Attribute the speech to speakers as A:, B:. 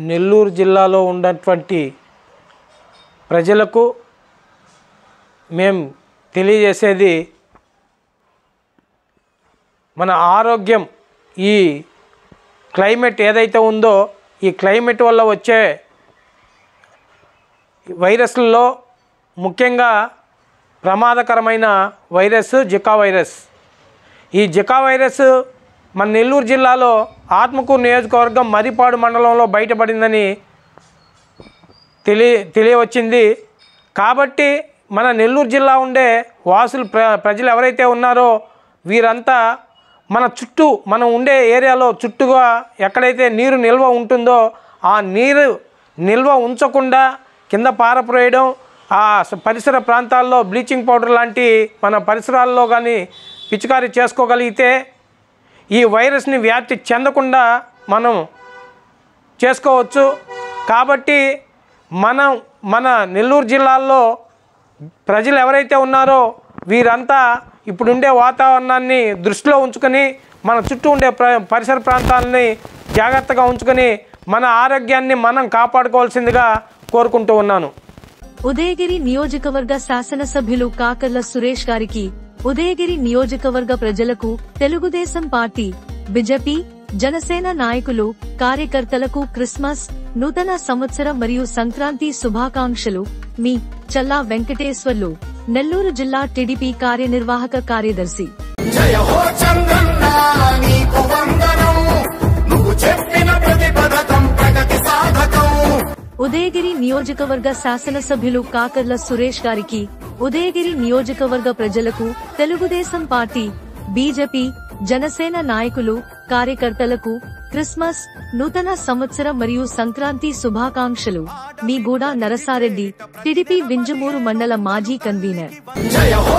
A: నెల్లూరు జిల్లాలో ఉన్నటువంటి ప్రజలకు మేము తెలియజేసేది మన ఆరోగ్యం ఈ క్లైమేట్ ఏదైతే ఉందో ఈ క్లైమేట్ వల్ల వచ్చే వైరస్లలో ముఖ్యంగా ప్రమాదకరమైన వైరస్ జికా వైరస్. ఈ జికా వైరస్ మన నెల్లూరు జిల్లాలో ఆత్మకూరు నియోజకవర్గం మరిపాడు మండలంలో బయటపడిందని తెలియవచ్చింది. కాబట్టి మన నెల్లూరు జిల్లా ఉండే వాసులు ప్రజలు ఎవరైతే ఉన్నారో వీరంతా మన చుట్టూ మనం ఉండే ఏరియాలో చుట్టూగా ఎక్కడైతే నీరు నిల్వ ఉంటుందో ఆ నీరు నిల్వ ఉంచకుండా కింద పారపోయడం, ఆ పరిసర ప్రాంతాల్లో బ్లీచింగ్ పౌడర్ లాంటి మన పరిసరాల్లో కానీ పిచికారీ చేసుకోగలిగితే ఈ వైరస్ని వ్యాప్తి చెందకుండా మనం చేసుకోవచ్చు. కాబట్టి మన నెల్లూరు జిల్లాలో ప్రజలు ఎవరైతే ఉన్నారో వీరంతా ఇప్పుడుండే వాతావరణాన్ని దృష్టిలో ఉంచుకొని మన చుట్టూ ఉండే పరిసర ప్రాంతాలని జాగ్రత్తగా ఉంచుకొని మన ఆరోగ్యాన్ని మనం కాపాడుకోవాల్సిందిగా కోరుకుంటూ ఉన్నాను.
B: ఉదయగిరి నియోజకవర్గ శాసనసభ్యులు కాకర్ల సురేష్ గారికి, ఉదయగిరి నియోజకవర్గ ప్రజలకు, తెలుగుదేశం పార్టీ, బీజేపీ, జనసేన నాయకులు, కార్యకర్తలకు క్రిస్మస్, నూతన సంవత్సరం మరియు సంక్రాంతి శుభాకాంక్షలు. మీ చల్లా వెంకటేశ్వర్లు, నెల్లూరు జిల్లా టీడీపీ కార్యనిర్వాహక కార్యదర్శి.
C: జయ హో చంద్రన్న నీకు వందనం, నువ్వు చెప్పిన ప్రతి పథకం ప్రగతి సాధకం.
B: ఉదయగిరి నియోజకవర్గ శాసనసభ్యులు కాకర్ల సురేష్ గారికి, ఉదయగిరి నియోజకవర్గ ప్రజలకు, తెలుగుదేశం పార్టీ, బీజేపీ, జనసేన నాయకులు, కార్యకర్తలకు క్రిస్మస్, నూతన సంవత్సరం మరియు సంక్రాంతి శుభాకాంక్షలు. మీ గూడా నరసారెడ్డి, టీడీపీ వింజమూరు మండల మాజీ కన్వీనర్.
C: జయ హో